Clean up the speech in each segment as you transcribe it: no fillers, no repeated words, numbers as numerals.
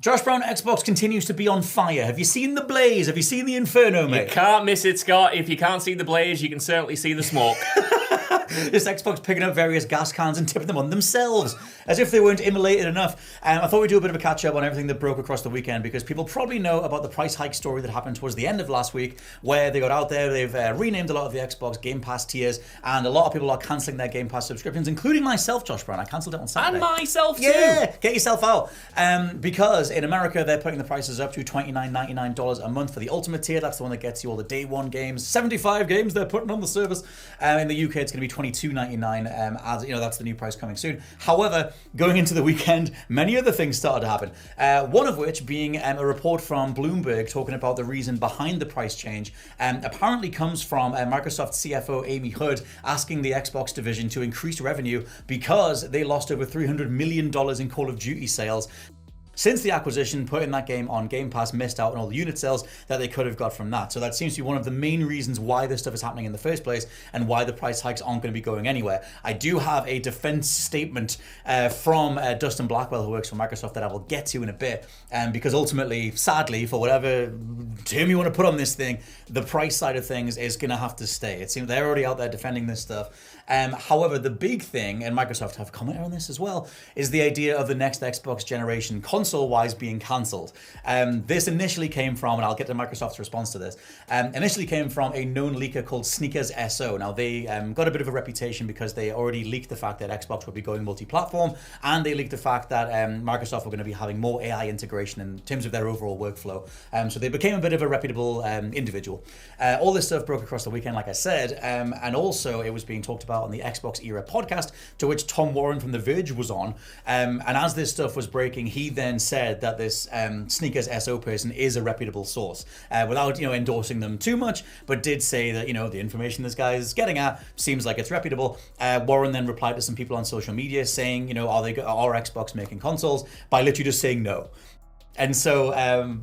Josh Brown, Xbox continues to be on fire. Have you seen the blaze? Have you seen the inferno, mate? You can't miss it, Scott. If you can't see the blaze, you can certainly see the smoke. This Xbox picking up various gas cans and tipping them on themselves, as if they weren't immolated enough. I thought we'd do a bit of a catch-up on everything that broke across the weekend, because people probably know about the price hike story that happened towards the end of last week, where they got out there, they've renamed a lot of the Xbox Game Pass tiers, and a lot of people are cancelling their Game Pass subscriptions, including myself, Josh Brown. I cancelled it on Saturday. And myself, too. Yeah, get yourself out. Because in America, they're putting the prices up to $29.99 a month for the Ultimate tier. That's the one that gets you all the day one games. 75 games they're putting on the service. In the UK, it's going to be $22.99. As you know, that's the new price coming soon. However, going into the weekend, many other things started to happen. One of which being a report from Bloomberg talking about the reason behind the price change. Apparently comes from Microsoft CFO Amy Hood asking the Xbox division to increase revenue because they lost over $300 million in Call of Duty sales. Since the acquisition, putting that game on Game Pass missed out on all the unit sales that they could have got from that. So that seems to be one of the main reasons why this stuff is happening in the first place and why the price hikes aren't going to be going anywhere. I do have a defense statement from Dustin Blackwell, who works for Microsoft, that I will get to in a bit. Because ultimately, sadly, for whatever term you want to put on this thing, the price side of things is going to have to stay. It seems they're already out there defending this stuff. However, the big thing, and Microsoft have commented on this as well, is the idea of the next Xbox generation console-wise being cancelled. This initially came from, and I'll get to Microsoft's response to this, initially came from a known leaker called Sneakers SO. Now, they got a bit of a reputation because they already leaked the fact that Xbox would be going multi-platform, and they leaked the fact that Microsoft were going to be having more AI integration in terms of their overall workflow. So they became a bit of a reputable individual. All this stuff broke across the weekend, like I said, and also it was being talked about on the Xbox Era podcast, to which Tom Warren from The Verge was on. And as this stuff was breaking, he then said that this Sneakers SO person is a reputable source, without endorsing them too much, but did say that the information this guy is getting at seems like it's reputable. Warren then replied to some people on social media saying, are Xbox making consoles, by literally just saying no. And so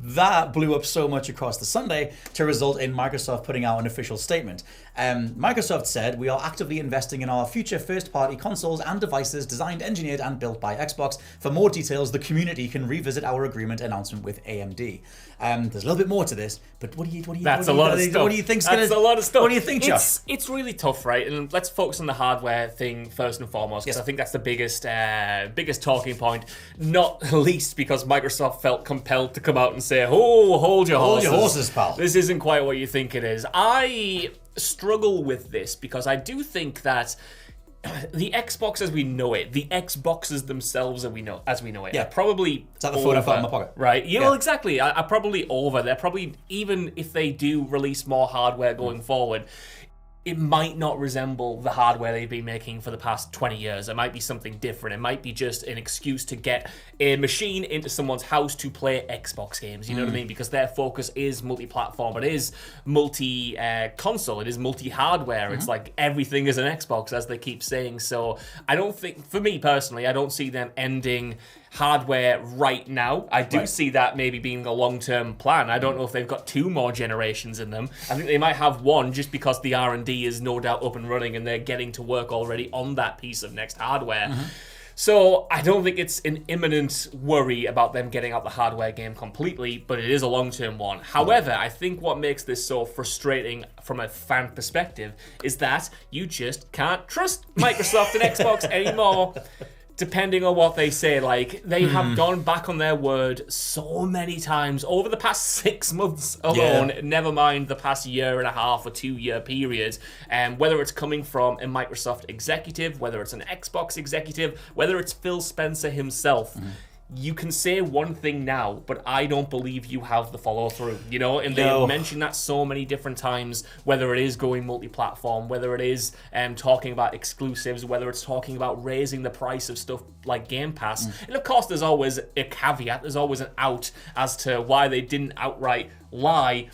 that blew up so much across the Sunday to result in Microsoft putting out an official statement. Microsoft said, "We are actively investing in our future first-party consoles and devices designed, engineered, and built by Xbox. For more details, the community can revisit our agreement announcement with AMD." There's a little bit more to this, but what do you That's a lot of stuff. What do you think's That's a lot of stuff. What do you think, Josh? It's really tough, right? And let's focus on the hardware thing first and foremost, because I think that's the biggest talking point. Not least because Microsoft felt compelled to come out and say, "Oh, hold your horses, pal. This isn't quite what you think it is." I struggle with this because I do think that the Xbox as we know it, the Xboxes themselves as we know it, are probably Is that the phone I've got in my pocket? Right. Yeah, well, exactly. Are probably over. They're probably, even if they do release more hardware going forward, it might not resemble the hardware they've been making for the past 20 years. It might be something different. It might be just an excuse to get a machine into someone's house to play Xbox games. You know what I mean? Because their focus is multi-platform. It is multi-console. It is multi-hardware. It's like everything is an Xbox, as they keep saying. So I don't think, for me personally, I don't see them ending hardware right now. I do see that maybe being a long-term plan. I don't know if they've got 2 more generations in them. I think they might have 1 just because the R&D is no doubt up and running and they're getting to work already on that piece of next hardware. So I don't think it's an imminent worry about them getting out the hardware game completely, but it is a long-term one. However, I think what makes this so frustrating from a fan perspective is that you just can't trust Microsoft and Xbox anymore. Depending on what they say, like, they have gone back on their word so many times over the past 6 months alone, never mind the past year and a half or 2-year period. Whether it's coming from a Microsoft executive, whether it's an Xbox executive, whether it's Phil Spencer himself, you can say one thing now, but I don't believe you have the follow-through, and they've mentioned that so many different times, whether it is going multi-platform, whether it is talking about exclusives, whether it's talking about raising the price of stuff like Game Pass. And of course, there's always a caveat, there's always an out as to why they didn't outright lie,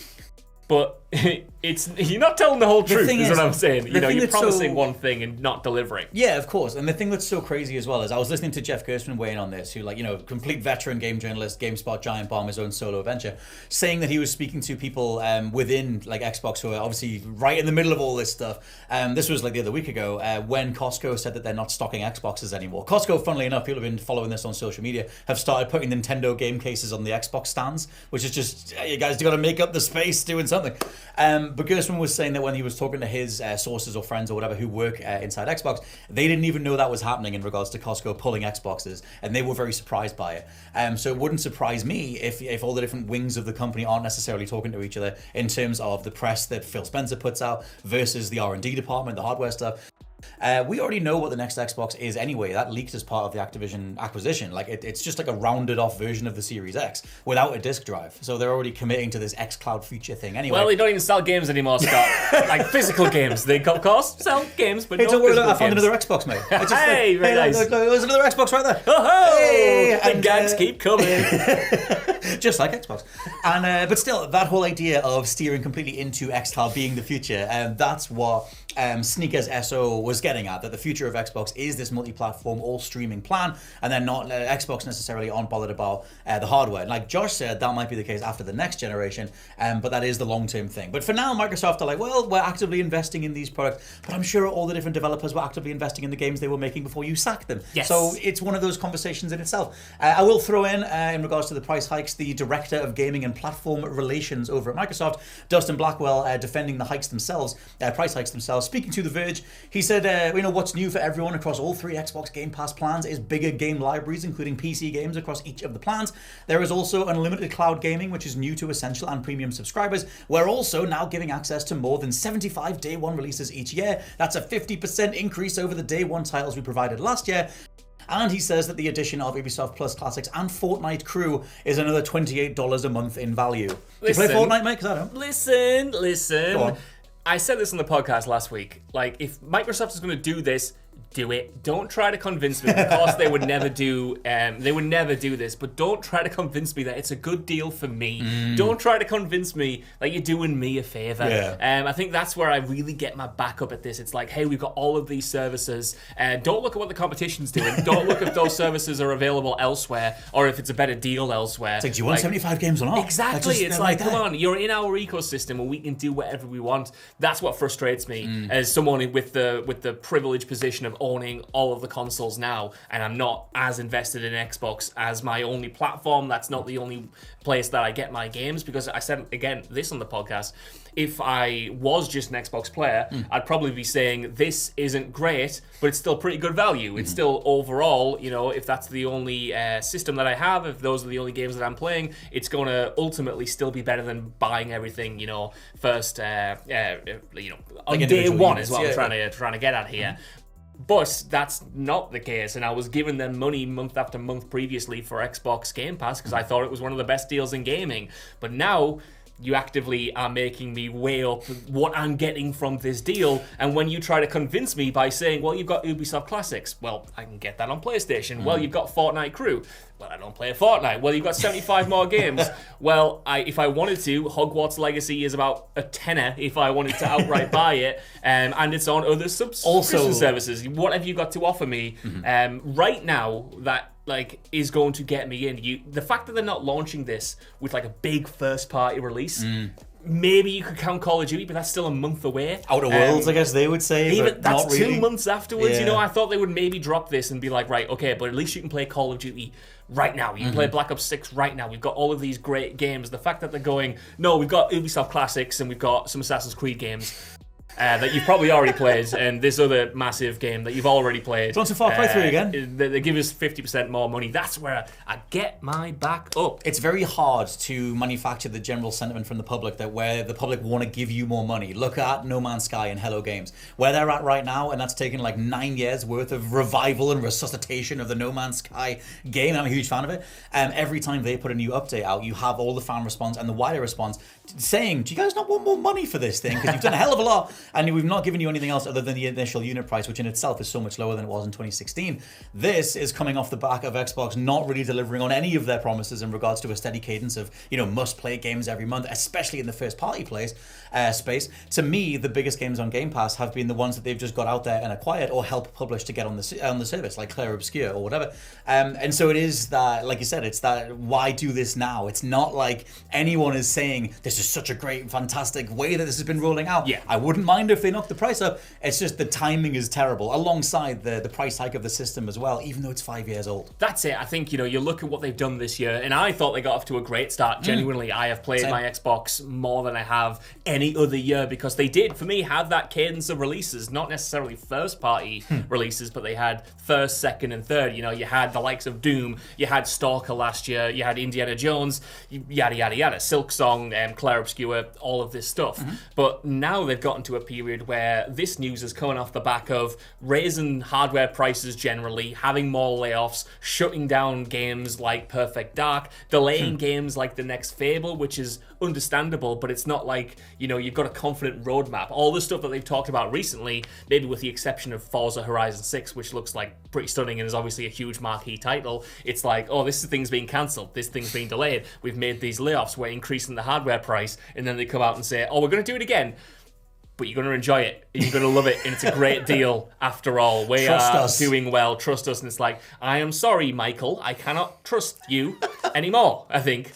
but you're not telling the whole truth, is what I'm saying. You're promising so, one thing and not delivering. Yeah, of course. And the thing that's so crazy as well is I was listening to Jeff Gerstmann weigh in on this, who, complete veteran game journalist, GameSpot giant bomb, his own solo venture, saying that he was speaking to people within Xbox who are obviously right in the middle of all this stuff. This was the other week ago when Costco said that they're not stocking Xboxes anymore. Costco, funnily enough, people have been following this on social media, have started putting Nintendo game cases on the Xbox stands, which is just, you guys got to make up the space doing something. But Gerstmann was saying that when he was talking to his sources or friends or whatever who work inside Xbox, they didn't even know that was happening in regards to Costco pulling Xboxes, and they were very surprised by it. So it wouldn't surprise me if all the different wings of the company aren't necessarily talking to each other in terms of the press that Phil Spencer puts out versus the R&D department, the hardware stuff. We already know what the next Xbox is anyway. That leaked as part of the Activision acquisition. It's just a rounded off version of the Series X without a disk drive. So they're already committing to this xCloud feature thing anyway. Well, they don't even sell games anymore, Scott. Physical games. They, of course, sell games, but hey, no don't worry, physical I found games. another Xbox, mate. Hey, very nice. Look, there's another Xbox right there. Oh, hey, the gags keep coming. Just like Xbox. And but still, that whole idea of steering completely into xCloud being the future, that's what Sneakers SO was getting at, that the future of Xbox is this multi-platform, all streaming plan, and then not Xbox necessarily aren't bothered about the hardware. Like Josh said, that might be the case after the next generation, but that is the long-term thing. But for now, Microsoft are like, well, we're actively investing in these products, but I'm sure all the different developers were actively investing in the games they were making before you sacked them. Yes. So it's one of those conversations in itself. I will throw in regards to the price hikes, the Director of Gaming and Platform Relations over at Microsoft, Dustin Blackwell, defending the hikes themselves, price hikes themselves. Speaking to The Verge, he said, what's new for everyone across all three Xbox Game Pass plans is bigger game libraries, including PC games across each of the plans. There is also unlimited cloud gaming, which is new to Essential and Premium subscribers. We're also now giving access to more than 75 day one releases each year. That's a 50% increase over the day one titles we provided last year. And he says that the addition of Ubisoft Plus Classics and Fortnite Crew is another $28 a month in value. Do you play Fortnite, mate? Because I don't. Listen. Go on. I said this on the podcast last week. If Microsoft is going to do this, do it. Don't try to convince me. Of course, they would never do. They would never do this. But don't try to convince me that it's a good deal for me. Don't try to convince me that you're doing me a favor. Yeah. I think that's where I really get my back up at this. It's like, hey, we've got all of these services. Don't look at what the competition's doing. Don't look if those services are available elsewhere or if it's a better deal elsewhere. It's like, do you want 75 games or not? Exactly. It's like, come on, you're in our ecosystem and we can do whatever we want. That's what frustrates me as someone with the privileged position of owning all of the consoles now, and I'm not as invested in Xbox as my only platform. That's not the only place that I get my games, because I said again this on the podcast, if I was just an Xbox player, I'd probably be saying this isn't great, but it's still pretty good value. It's still overall, if that's the only system that I have, if those are the only games that I'm playing, it's going to ultimately still be better than buying everything, first, on day one is what I'm trying to get at here. But that's not the case, and I was giving them money month after month previously for Xbox Game Pass because I thought it was one of the best deals in gaming. But now you actively are making me weigh up what I'm getting from this deal, and when you try to convince me by saying, well, you've got Ubisoft Classics, well, I can get that on PlayStation. Well, you've got Fortnite Crew. Well, I don't play Fortnite. Well, you've got 75 more games. Well, if I wanted to, Hogwarts Legacy is about a tenner if I wanted to outright buy it, and it's on other subscription services. What have you got to offer me right now that is going to get me in? The fact that they're not launching this with a big first party release, maybe you could count Call of Duty, but that's still a month away. Outer Worlds, I guess they would say. Even that's not really. 2 months afterwards. Yeah. I thought they would maybe drop this and be like, right, okay, but at least you can play Call of Duty right now. You can play Black Ops 6 right now. We've got all of these great games. The fact that they're going, no, we've got Ubisoft Classics and we've got some Assassin's Creed games that you've probably already played, and this other massive game that you've already played. Do you want some Far Cry 3 again? They give us 50% more money. That's where I get my back up. It's very hard to manufacture the general sentiment from the public that where the public want to give you more money. Look at No Man's Sky and Hello Games, where they're at right now, and that's taken 9 years worth of revival and resuscitation of the No Man's Sky game. I'm a huge fan of it. Every time they put a new update out, you have all the fan response and the wider response saying, do you guys not want more money for this thing? Because you've done a hell of a lot. And we've not given you anything else other than the initial unit price, which in itself is so much lower than it was in 2016. This is coming off the back of Xbox not really delivering on any of their promises in regards to a steady cadence of, must-play games every month, especially in the first-party space. To me, the biggest games on Game Pass have been the ones that they've just got out there and acquired or helped publish to get on the service, like Clair Obscur or whatever. And so it is that, like you said, it's that why do this now? It's not like anyone is saying this is such a great, fantastic way that this has been rolling out. Yeah. I wouldn't mind if they knocked the price up. It's just the timing is terrible, alongside the price hike of the system as well, even though it's 5 years old. That's it. I think, you look at what they've done this year, and I thought they got off to a great start. Genuinely, I have played my Xbox more than I have any other year, because they did, for me, have that cadence of releases, not necessarily first-party releases, but they had first, second, and third. You had the likes of Doom, you had Stalker last year, you had Indiana Jones, yada, yada, yada, Silksong, Clair Obscur, all of this stuff. But now they've gotten to a period where this news is coming off the back of raising hardware prices generally, having more layoffs, shutting down games like Perfect Dark, delaying games like the next Fable, which is understandable, but it's not like, you've got a confident roadmap. All the stuff that they've talked about recently, maybe with the exception of Forza Horizon 6, which looks like pretty stunning and is obviously a huge marquee title, it's like, oh, this thing's being cancelled, this thing's being delayed, we've made these layoffs, we're increasing the hardware price, and then they come out and say, oh, we're going to do it again, but you're going to enjoy it, and you're going to love it, and it's a great deal after all. We are doing well, trust us. And it's like, I am sorry, Michael, I cannot trust you anymore, I think.